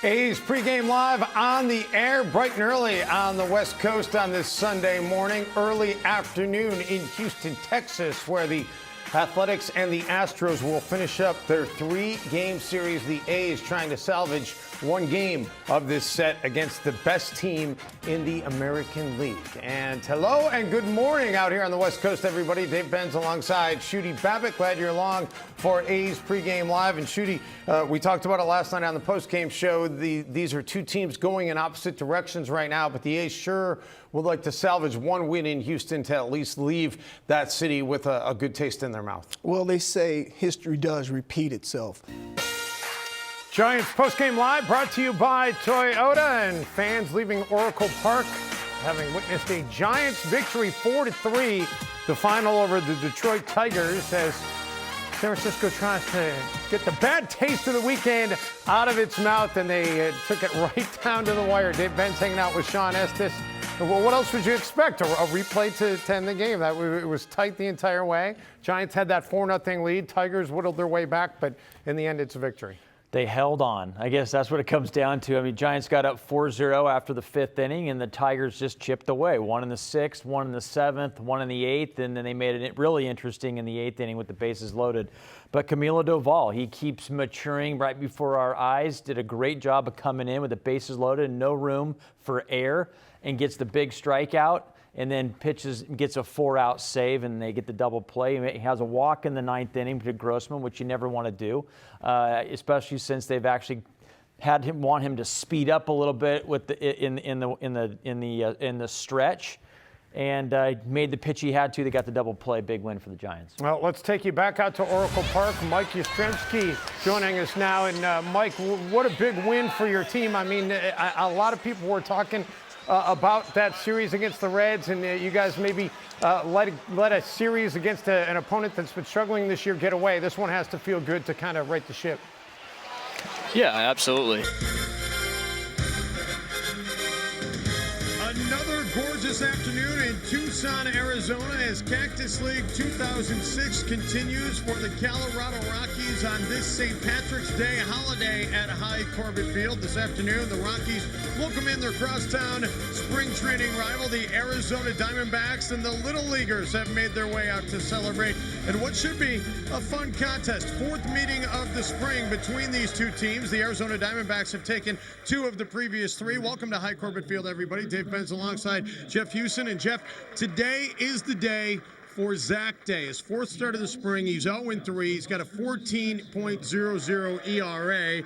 A's pregame live on the air, bright and early on the West Coast on this Sunday morning, early afternoon in Houston, Texas, where the Athletics and the Astros will finish up their three-game series. The A's trying to salvage one game of this set against the best team in the American League. And hello and good morning out here on the West Coast, everybody. Dave Benz alongside Shooty Babbitt. Glad you're along for A's pregame live. And Shooty, we talked about it last night on the postgame show. These are two teams going in opposite directions right now, but the A's sure would like to salvage one win in Houston to at least leave that city with a good taste in their mouth. Well, they say history does repeat itself. Giants postgame live brought to you by Toyota, and fans leaving Oracle Park having witnessed a Giants victory 4-3, the final over the Detroit Tigers, as San Francisco tries to get the bad taste of the weekend out of its mouth, and they took it right down to the wire. Dave Benz hanging out with Sean Estes. Well, what else would you expect? A replay to end the game. It was tight the entire way. Giants had that 4-0 lead. Tigers whittled their way back, but in the end, it's a victory. They held on. I guess that's what it comes down to. I mean, Giants got up 4-0 after the fifth inning, and the Tigers just chipped away. One in the sixth, one in the seventh, one in the eighth, and then they made it really interesting in the eighth inning with the bases loaded. But Camilo Doval, he keeps maturing right before our eyes, did a great job of coming in with the bases loaded, no room for error, and gets the big strikeout, and then gets a 4-out save, and they get the double play. He has a walk in the ninth inning to Grossman, which you never want to do, especially since they've actually want him to speed up a little bit with in the stretch, and made the pitch he had to. They got the double play, big win for the Giants. Well, let's take you back out to Oracle Park. Mike Yastrzemski joining us now, and Mike, what a big win for your team. I mean, a lot of people were talking about that series against the Reds, and you guys maybe let a series against an opponent that's been struggling this year get away. This one has to feel good to kind of right the ship. Yeah, absolutely. Another gorgeous afternoon in Tucson, Arizona, as Cactus League 2006 continues for the Colorado Rockies on this St. Patrick's Day holiday at High Corbett Field. This afternoon, the Rockies welcome in their crosstown spring training rival, the Arizona Diamondbacks, and the Little Leaguers have made their way out to celebrate in what should be a fun contest. Fourth meeting of the spring between these two teams. The Arizona Diamondbacks have taken two of the previous three. Welcome to High Corbett Field, everybody. Dave Benz alongside Jeff Houston. And Jeff, today is the day for Zach Day. His fourth start of the spring. He's 0-3. He's got a 14.00 ERA.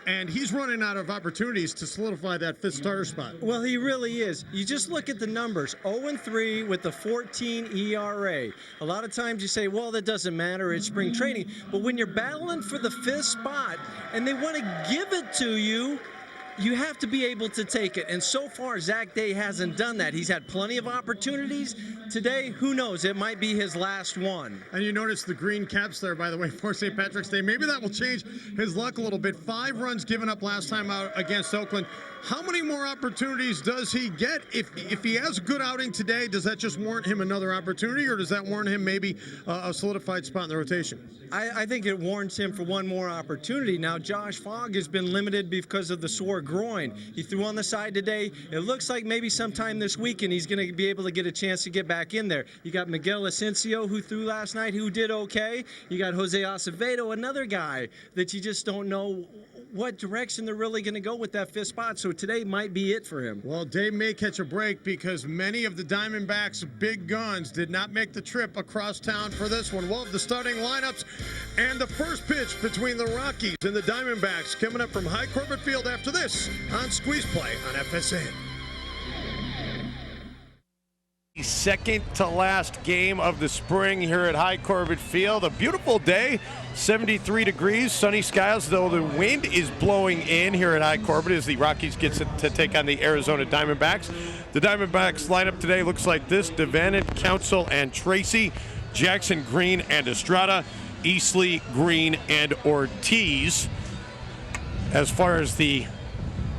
And he's running out of opportunities to solidify that fifth starter spot. Well, he really is. You just look at the numbers. 0-3 with the 14 ERA. A lot of times you say, well, that doesn't matter. It's spring training. But when you're battling for the fifth spot and they want to give it to you, you have to be able to take it. And so far, Zach Day hasn't done that. He's had plenty of opportunities. Today, who knows? It might be his last one. And you notice the green caps there, by the way, for St. Patrick's Day. Maybe that will change his luck a little bit. 5 runs given up last time out against Oakland. How many more opportunities does he get? If he has a good outing today, does that just warrant him another opportunity, or does that warrant him maybe a solidified spot in the rotation? I think it warrants him for one more opportunity. Now, Josh Fogg has been limited because of the sore groin. He threw on the side today. It looks like maybe sometime this weekend he's going to be able to get a chance to get back in there. You got Miguel Asensio, who threw last night, who did okay. You got Jose Acevedo, another guy that you just don't know what direction they're really going to go with that fifth spot. So today might be it for him. Well, Dave may catch a break because many of the Diamondbacks' big guns did not make the trip across town for this one. We'll have the starting lineups and the first pitch between the Rockies and the Diamondbacks coming up from High Corbett Field after this on Squeeze Play on FSN. Second to last game of the spring here at High Corbett Field. A beautiful day, 73 degrees, sunny skies, though the wind is blowing in here at High Corbett as the Rockies get to take on the Arizona Diamondbacks. The Diamondbacks lineup today looks like this: Devannon, Counsell, and Tracy, Jackson, Green, and Estrada, Easley, Green, and Ortiz. As far as the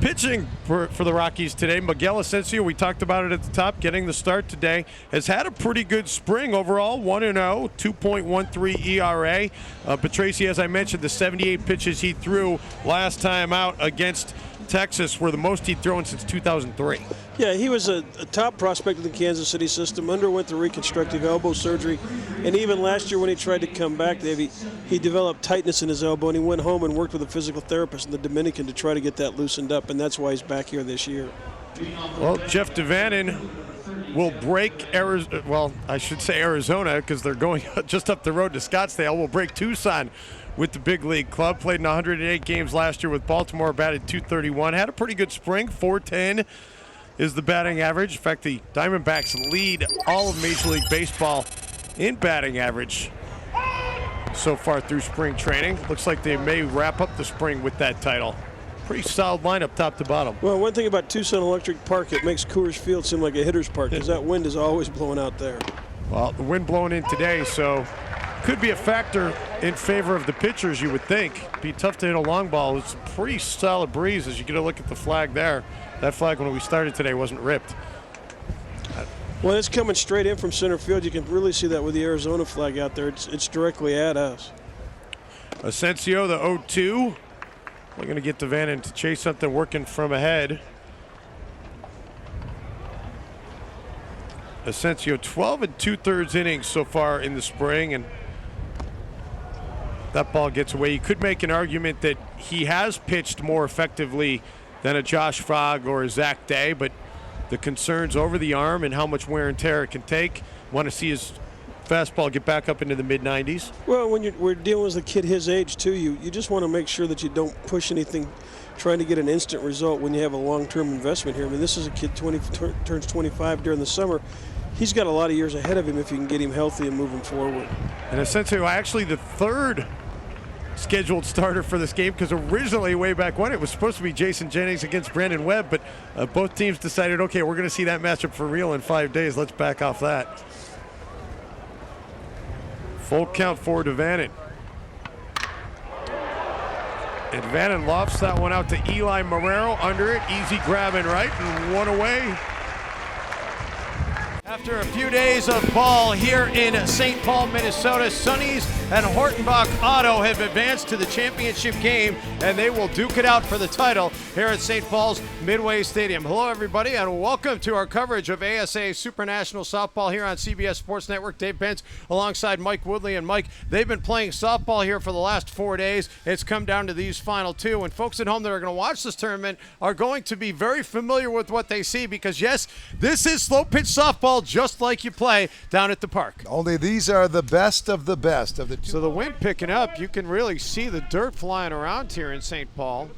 pitching for the Rockies today. Miguel Asensio, we talked about it at the top, getting the start today, has had a pretty good spring overall, 1-0, 2.13 ERA. Petraci, as I mentioned, the 78 pitches he threw last time out against Texas were the most he'd thrown since 2003. Yeah, he was a top prospect in the Kansas City system, underwent the reconstructive elbow surgery, and even last year when he tried to come back, Dave, he developed tightness in his elbow, and he went home and worked with a physical therapist in the Dominican to try to get that loosened up, and that's why he's back here this year. Well, Jeff Devannon will break Arizona, well, I should say Arizona, because they're going just up the road to Scottsdale, will break Tucson with the big league club. Played in 108 games last year with Baltimore, batted .231. Had a pretty good spring, .410 is the batting average. In fact, the Diamondbacks lead all of Major League Baseball in batting average so far through spring training. Looks like they may wrap up the spring with that title. Pretty solid lineup top to bottom. Well, one thing about Tucson Electric Park, it makes Coors Field seem like a hitter's park because that wind is always blowing out there. Well, the wind blowing in today, so could be a factor in favor of the pitchers, you would think. Be tough to hit a long ball. It's a pretty solid breeze as you get a look at the flag there. That flag when we started today wasn't ripped. Well, it's coming straight in from center field. You can really see that with the Arizona flag out there. It's directly at us. Asensio, the 0-2. We're going to get Devannon to chase something working from ahead. Asensio, 12 2/3 innings so far in the spring, and that ball gets away. You could make an argument that he has pitched more effectively than a Josh Fogg or a Zach Day, but the concerns over the arm and how much wear and tear it can take. Want to see his fastball get back up into the mid-90s. Well, when we're dealing with a kid his age too, you just want to make sure that you don't push anything trying to get an instant result when you have a long-term investment here. I mean, this is a kid turns 25 during the summer. He's got a lot of years ahead of him if you can get him healthy and moving forward. And Asensio actually the third scheduled starter for this game, because originally way back when it was supposed to be Jason Jennings against Brandon Webb, but both teams decided, okay, we're going to see that matchup for real in 5 days. Let's back off that. Full count for Devannon. And Devannon lofts that one out to Eli Marrero under it. Easy grab and right, and one away. After a few days of ball here in St. Paul, Minnesota, Sonny's and Hortonbach Auto have advanced to the championship game, and they will duke it out for the title here at St. Paul's Midway Stadium. Hello, everybody, and welcome to our coverage of ASA Super National Softball here on CBS Sports Network. Dave Benz alongside Mike Woodley. And Mike, they've been playing softball here for the last 4 days. It's come down to these final two, and folks at home that are going to watch this tournament are going to be very familiar with what they see, because, yes, this is slow pitch softball just like you play down at the park. Only these are the best of the best of the two. So the wind picking up, you can really see the dirt flying around here in St. Paul.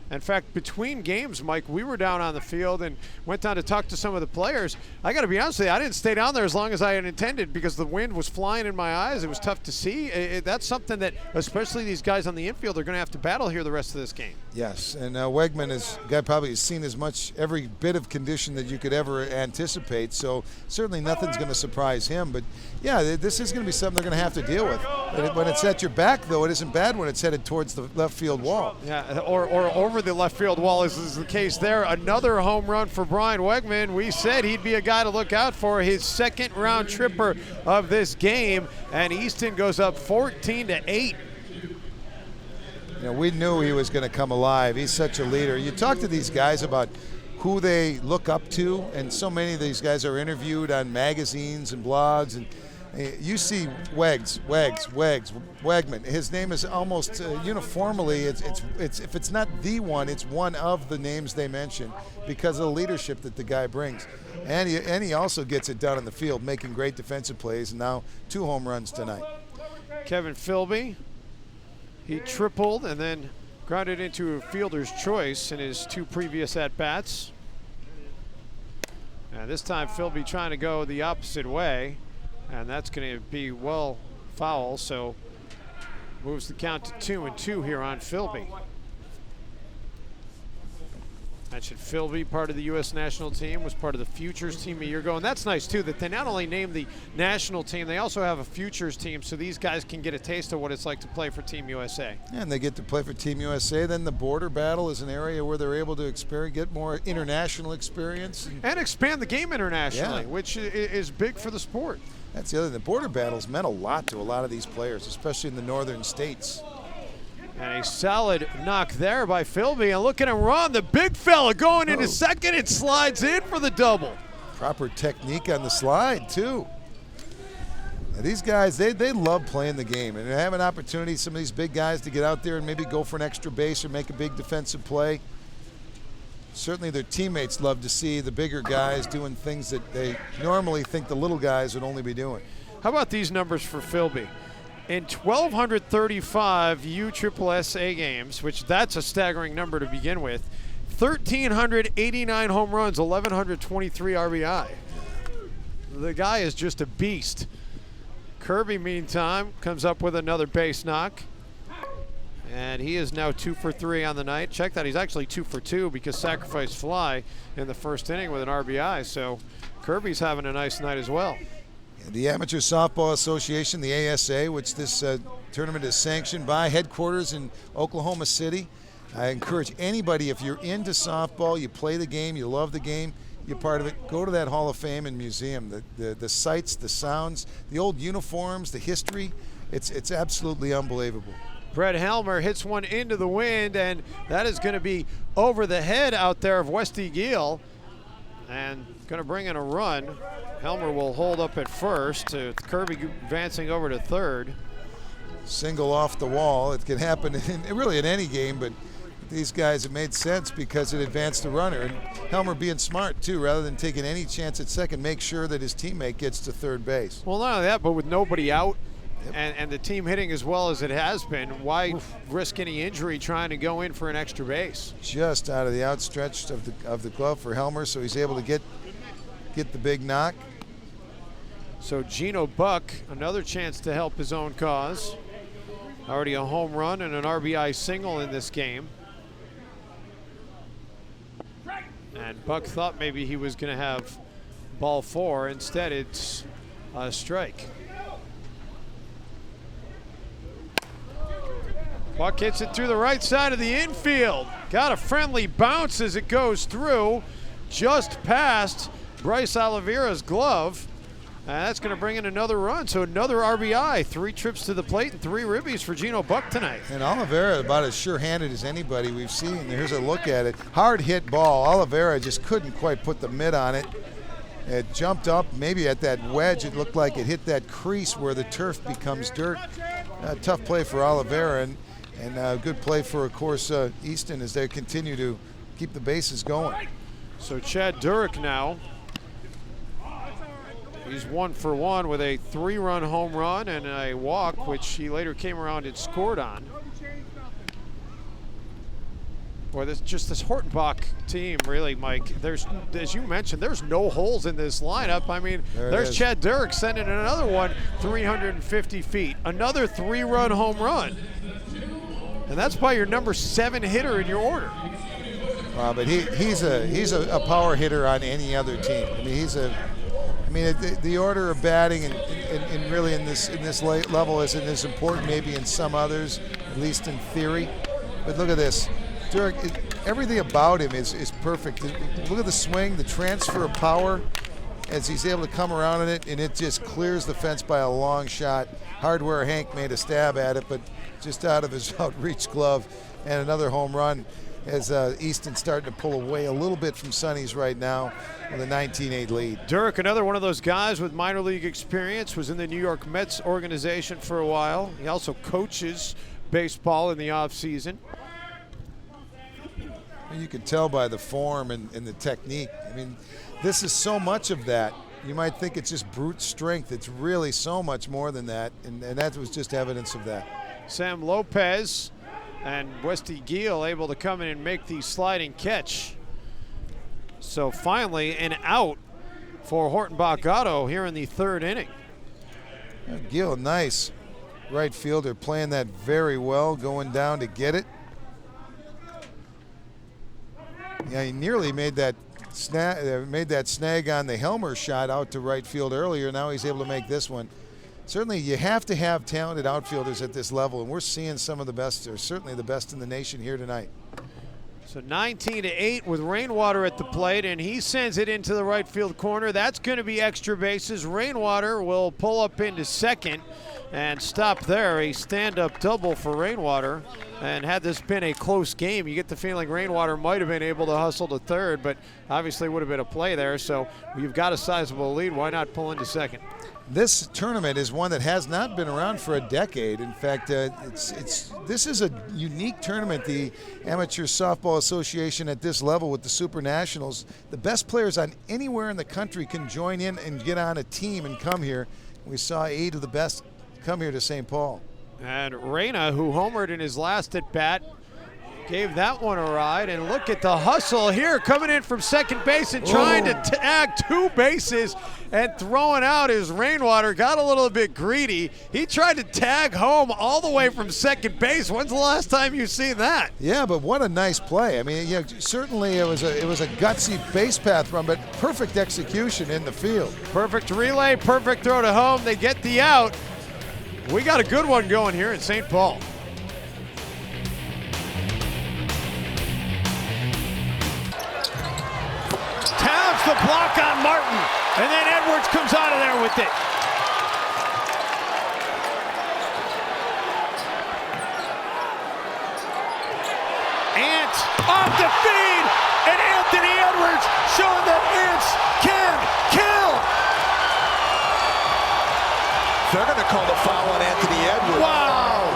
In fact, between games, Mike, we were down on the field and went down to talk to some of the players. I got to be honest with you, I didn't stay down there as long as I had intended because the wind was flying in my eyes. It was tough to see. That's something that, especially these guys on the infield, are going to have to battle here the rest of this game. Yes, and Wegman is guy probably has seen as much every bit of condition that you could ever anticipate. So certainly nothing's going to surprise him. But yeah, this is going to be something they're going to have to deal with. When it's at your back, though, it isn't bad when it's headed towards the left field wall. Yeah, or over the left field wall is the case there. Another home run for Brian Wegman. We said he'd be a guy to look out for, his second round tripper of this game, and Easton goes up 14-8. You know, we knew he was going to come alive. He's such a leader. You talk to these guys about who they look up to, and so many of these guys are interviewed on magazines and blogs, and you see Wegman. His name is almost uniformly. It's if it's not the one, it's one of the names they mention because of the leadership that the guy brings, and he also gets it done in the field, making great defensive plays. And now 2 home runs tonight. Kevin Philby, he tripled and then grounded into a fielder's choice in his 2 previous at bats. And this time Philby trying to go the opposite way. And that's going to be well foul, so moves the count to 2-2 here on Philby. And mentioned Philby, part of the U.S. national team, was part of the Futures team a year ago. And that's nice, too, that they not only name the national team, they also have a Futures team, so these guys can get a taste of what it's like to play for Team USA. Yeah, and they get to play for Team USA. Then the border battle is an area where they're able to get more international experience. And expand the game internationally, which is big for the sport. That's the other thing. The border battles meant a lot to a lot of these players, especially in the northern states. And a solid knock there by Philby. And look at him run. The big fella going into second. It slides in for the double. Proper technique on the slide, too. Now, these guys, they love playing the game. And they have an opportunity, some of these big guys, to get out there and maybe go for an extra base or make a big defensive play. Certainly their teammates love to see the bigger guys doing things that they normally think the little guys would only be doing. How about these numbers for Philby? In 1,235 USSSA games, which that's a staggering number to begin with, 1,389 home runs, 1,123 RBI. The guy is just a beast. Kirby, meantime, comes up with another base knock. And he is now 2 for 3 on the night. Check that, he's actually 2 for 2 because sacrifice fly in the first inning with an RBI. So Kirby's having a nice night as well. The Amateur Softball Association, the ASA, which this tournament is sanctioned by, headquarters in Oklahoma City. I encourage anybody, if you're into softball, you play the game, you love the game, you're part of it, go to that Hall of Fame and museum. The sights, the sounds, the old uniforms, the history, it's absolutely unbelievable. Brett Helmer hits one into the wind, and that is going to be over the head out there of Westy Giel. And going to bring in a run. Helmer will hold up at first, to Kirby advancing over to third. Single off the wall. It can happen really in any game, but these guys, it made sense because it advanced the runner. And Helmer being smart, too, rather than taking any chance at second, make sure that his teammate gets to third base. Well, not only that, but with nobody out, and the team hitting as well as it has been, why risk any injury trying to go in for an extra base? Just out of the outstretched of the glove for Helmer, so he's able to get the big knock. So Gino Buck, another chance to help his own cause. Already a home run and an RBI single in this game. And Buck thought maybe he was going to have ball 4. Instead, it's a strike. Buck hits it through the right side of the infield. Got a friendly bounce as it goes through, just past Bryce Oliveira's glove. And that's going to bring in another run. So another RBI, 3 trips to the plate and 3 ribbies for Gino Buck tonight. And Oliveira about as sure-handed as anybody we've seen. Here's a look at it. Hard hit ball. Oliveira just couldn't quite put the mitt on it. It jumped up maybe at that wedge. It looked like it hit that crease where the turf becomes dirt. Tough play for Oliveira. And good play for, of course, Easton as they continue to keep the bases going. So Chad Durick now. He's 1 for 1 with a 3-run home run and a walk, which he later came around and scored on. Boy, this Hortonbach team, really, Mike. There's, as you mentioned, there's no holes in this lineup. I mean, there's Chad Durick sending another one 350 feet. Another 3-run home run. And that's by your number 7 hitter in your order. But he's a power hitter on any other team. I mean, the order of batting and really in this late level isn't as important maybe in some others, at least in theory. But look at this. Durick, everything about him is perfect. Look at the swing, the transfer of power as he's able to come around in it, and it just clears the fence by a long shot. Hardware Hank made a stab at it, but just out of his outreach glove, and another home run as Easton starting to pull away a little bit from Sonny's right now with a 19-8 lead. Durick, another one of those guys with minor league experience, was in the New York Mets organization for a while. He also coaches baseball in the offseason. You can tell by the form and the technique. I mean, this is so much of that. You might think it's just brute strength. It's really so much more than that, and that was just evidence of that. Sam Lopez and Westy Giel able to come in and make the sliding catch. So finally an out for Hortonbach Auto here in the 3rd inning. Giel, nice right fielder, playing that very well, going down to get it. Yeah, he nearly made that snag on the Helmer shot out to right field earlier. Now he's able to make this one. Certainly, you have to have talented outfielders at this level, and we're seeing some of the best, or certainly the best in the nation here tonight. So 19-8 with Rainwater at the plate, and he sends it into the right field corner. That's going to be extra bases. Rainwater will pull up into second and stop there. A stand-up double for Rainwater. And had this been a close game, you get the feeling Rainwater might have been able to hustle to third, but obviously would have been a play there. So you've got a sizable lead. Why not pull into second? This tournament is one that has not been around for a decade. In fact, this is a unique tournament. The Amateur Softball Association at this level with the Super Nationals, the best players on anywhere in the country can join in and get on a team and come here. We saw 8 of the best come here to St. Paul. And Reyna, who homered in his last at bat, gave that one a ride. And look at the hustle here, coming in from second base and trying to tag 2 bases and throwing out his Rainwater. Got a little bit greedy. He tried to tag home all the way from second base. When's the last time you've seen that? Yeah, but what a nice play. I mean, yeah, certainly it was a gutsy base path run, but perfect execution in the field. Perfect relay, perfect throw to home. They get the out. We got a good one going here in St. Paul. Towns the block on Martin, and then Edwards comes out of there with it. Ant off the feed, and Anthony Edwards showing that ants can kill. They're going to call the foul on Anthony Edwards. Wow.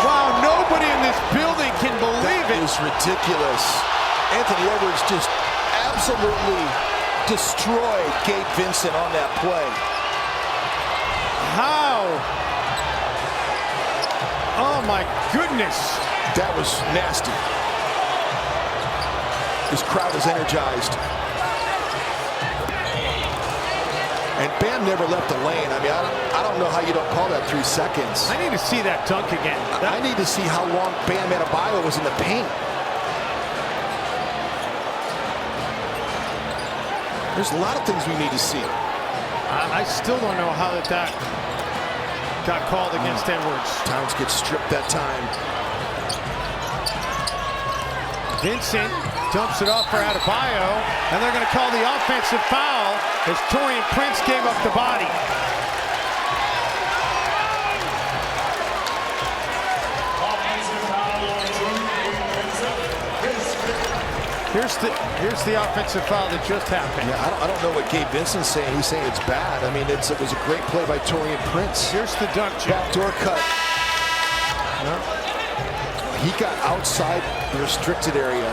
Wow, nobody in this building can believe it. That is ridiculous. Anthony Edwards just absolutely destroyed Gabe Vincent on that play. How? Oh my goodness. That was nasty. This crowd is energized. And Bam never left the lane. I mean, I don't know how you don't call that 3 seconds. I need to see that dunk again. I need to see how long Bam Adebayo was in the paint. There's a lot of things we need to see. I still don't know how that got called against Edwards. Towns gets stripped that time. Vincent dumps it off for Adebayo, and they're going to call the offensive foul as Torian Prince gave up the body. Here's the offensive foul that just happened. Yeah, I don't know what Gabe Vincent's saying. He's saying it's bad. I mean, it was a great play by Torian Prince. Here's the dunk, Jim. Backdoor cut. No. He got outside the restricted area.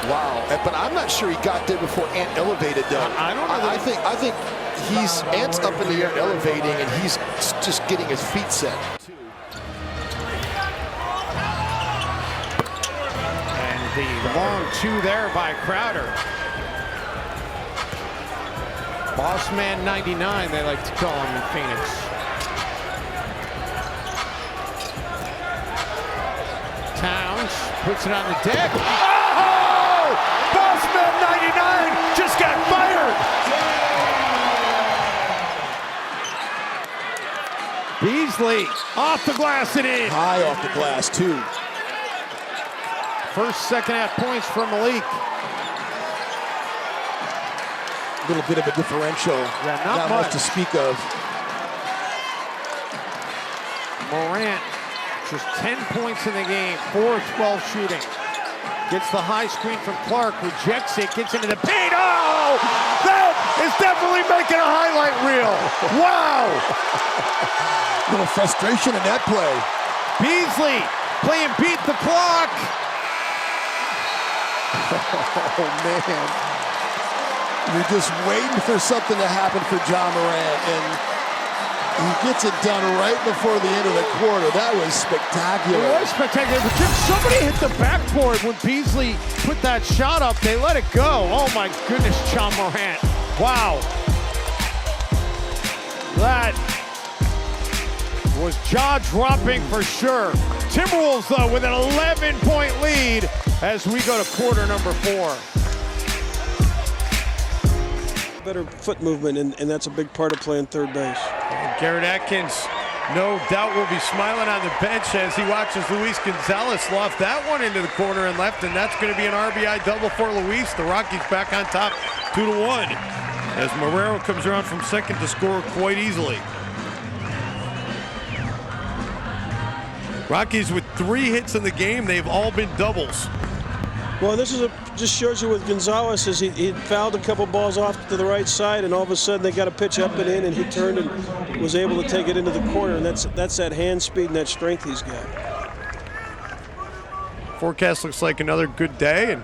Wow. But I'm not sure he got there before Ant elevated, though. I don't know. I think Ant's up in the air elevating, and he's just getting his feet set. The long 2 there by Crowder. Boss Man 99, they like to call him in Phoenix. Towns puts it on the deck. Oh! Boss Man 99 just got fired. Beasley off the glass and in. High off the glass, too. First, second half points for Malik. A little bit of a differential. Yeah, not much to speak of. Morant, just 10 points in the game, 4 of 12 shooting. Gets the high screen from Clark, rejects it, gets into the paint. Oh! That is definitely making a highlight reel. Wow! A little frustration in that play. Beasley playing beat the clock. Oh, man. You're just waiting for something to happen for John Morant, and he gets it done right before the end of the quarter. That was spectacular. It was spectacular. But Jim, somebody hit the backboard when Beasley put that shot up. They let it go. Oh, my goodness, John Morant. Wow. was jaw-dropping for sure. Timberwolves, though, with an 11-point lead as we go to quarter number 4. Better foot movement, and that's a big part of playing third base. And Garrett Atkins, no doubt, will be smiling on the bench as he watches Luis Gonzalez loft that one into the corner and left, and that's going to be an RBI double for Luis. The Rockies back on top 2-1 as Marrero comes around from second to score quite easily. Rockies with 3 hits in the game. They've all been doubles. Well, this is just shows you with Gonzalez as he fouled a couple balls off to the right side, and all of a sudden they got a pitch up and in, and he turned and was able to take it into the corner. And that's that hand speed and that strength he's got. Forecast looks like another good day, and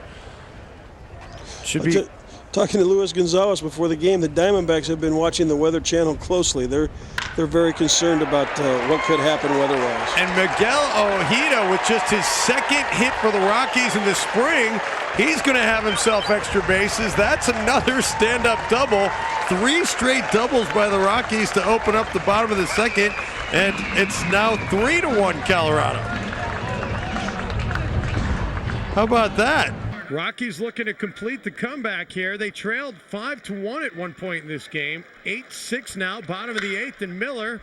should be. Talking to Luis Gonzalez before the game, the Diamondbacks have been watching the Weather Channel closely. They're very concerned about what could happen weather-wise. And Miguel Ojeda, with just his second hit for the Rockies in the spring, he's going to have himself extra bases. That's another stand-up double. 3 straight doubles by the Rockies to open up the bottom of the second, and it's now 3-1 Colorado. How about that? Rockies looking to complete the comeback here. They trailed 5-1 at one point in this game. 8-6 now, bottom of the 8th, and Miller,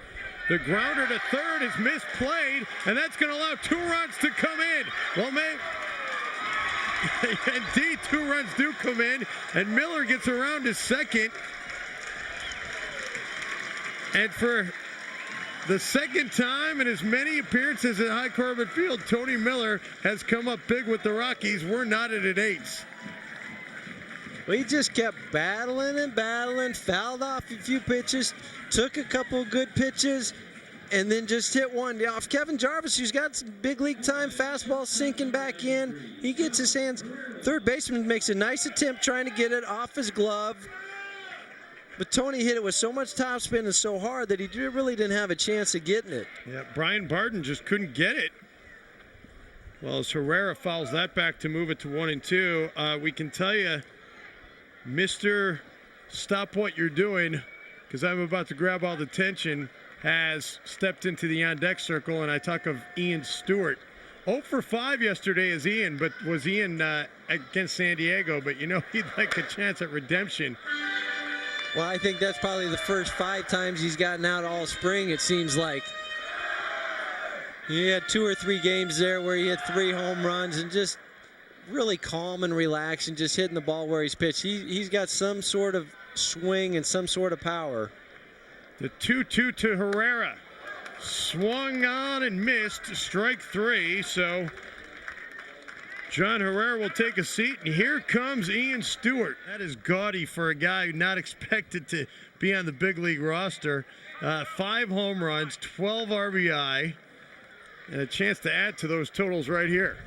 the grounder to third, is misplayed, and that's going to allow 2 runs to come in. Well, indeed, 2 runs do come in, and Miller gets around to second. And for the second time in as many appearances at High Corbett Field, Tony Miller has come up big with the Rockies. We're knotted at 8s. Well, he just kept battling and battling, fouled off a few pitches, took a couple good pitches, and then just hit one off Kevin Jarvis, who's got some big league time fastball sinking back in. He gets his hands. Third baseman makes a nice attempt trying to get it off his glove. But Tony hit it with so much topspin and so hard that he really didn't have a chance of getting it. Yeah, Brian Barden just couldn't get it. Well, as Herrera fouls that back to move it to 1-2, we can tell you, Mr. Stop What You're Doing, because I'm about to grab all the attention, has stepped into the on-deck circle, and I talk of Ian Stewart. 0 for 5 yesterday is Ian, but was Ian against San Diego, but you know he'd like a chance at redemption. Well, I think that's probably the first 5 times he's gotten out all spring, it seems like. He had 2 or 3 games there where he had 3 home runs and just really calm and relaxed and just hitting the ball where he's pitched. He's got some sort of swing and some sort of power. The 2-2 to Herrera. Swung on and missed, strike 3, so John Herrera will take a seat, and here comes Ian Stewart. That is gaudy for a guy not expected to be on the big league roster. 5 home runs, 12 RBI, and a chance to add to those totals right here.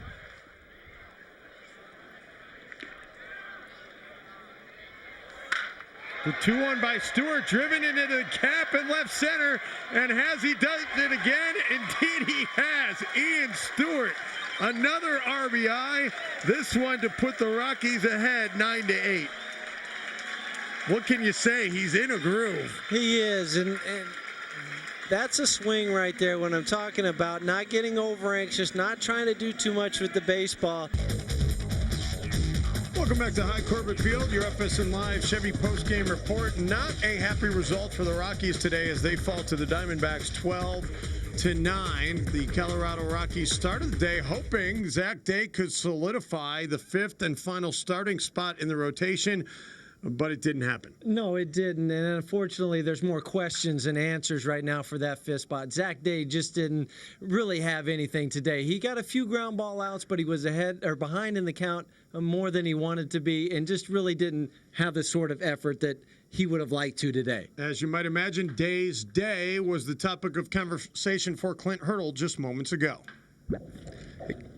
The 2-1 by Stewart, driven into the cap in left center, and has he done it again? Indeed he has. Ian Stewart, another RBI, this one to put the Rockies ahead 9-8. What can you say? He's in a groove. He is, and that's a swing right there when I'm talking about not getting over anxious, not trying to do too much with the baseball. Welcome back to High Corbett Field, your FSN Live Chevy postgame report. Not a happy result for the Rockies today as they fall to the Diamondbacks 12-9. The Colorado Rockies started the day hoping Zach Day could solidify the 5th and final starting spot in the rotation, but it didn't happen. No, it didn't, and unfortunately there's more questions than answers right now for that 5th spot. Zach Day just didn't really have anything today. He got a few ground ball outs, but he was behind in the count more than he wanted to be, and just really didn't have the sort of effort that he would have liked to today. As you might imagine, Day's day was the topic of conversation for Clint Hurdle just moments ago.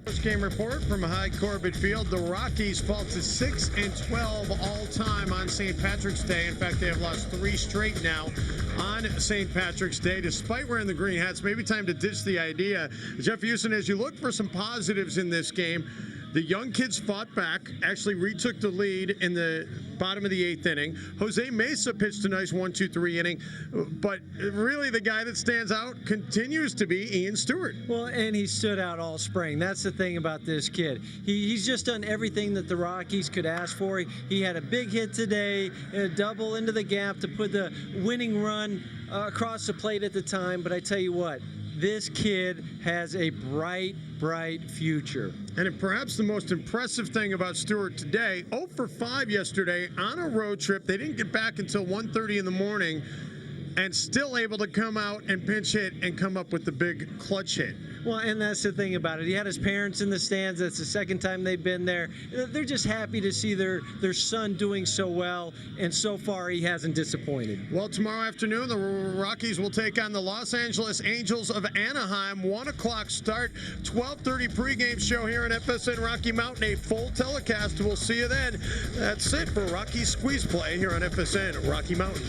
First game report from High Corbett Field. The Rockies fall to 6-12 all-time on St. Patrick's Day. In fact, they have lost 3 straight now on St. Patrick's Day, despite wearing the green hats. Maybe time to ditch the idea. Jeff Houston, as you look for some positives in this game, The young kids fought back, actually retook the lead in the bottom of the 8th inning. Jose Mesa pitched a nice 1-2-3 inning, but really the guy that stands out continues to be Ian Stewart. Well, and he stood out all spring. That's the thing about this kid. He's just done everything that the Rockies could ask for. He had a big hit today, a double into the gap to put the winning run across the plate at the time. But I tell you what, this kid has a bright future. And perhaps the most impressive thing about Stewart today, 0 for 5 yesterday on a road trip. They didn't get back until 1:30 in the morning, and still able to come out and pinch hit and come up with the big clutch hit. Well, and that's the thing about it. He had his parents in the stands. That's the second time they've been there. They're just happy to see their son doing so well, and so far he hasn't disappointed. Well, tomorrow afternoon, the Rockies will take on the Los Angeles Angels of Anaheim. 1 o'clock start, 12:30 pregame show here on FSN Rocky Mountain. A full telecast. We'll see you then. That's it for Rockies Squeeze Play here on FSN Rocky Mountain.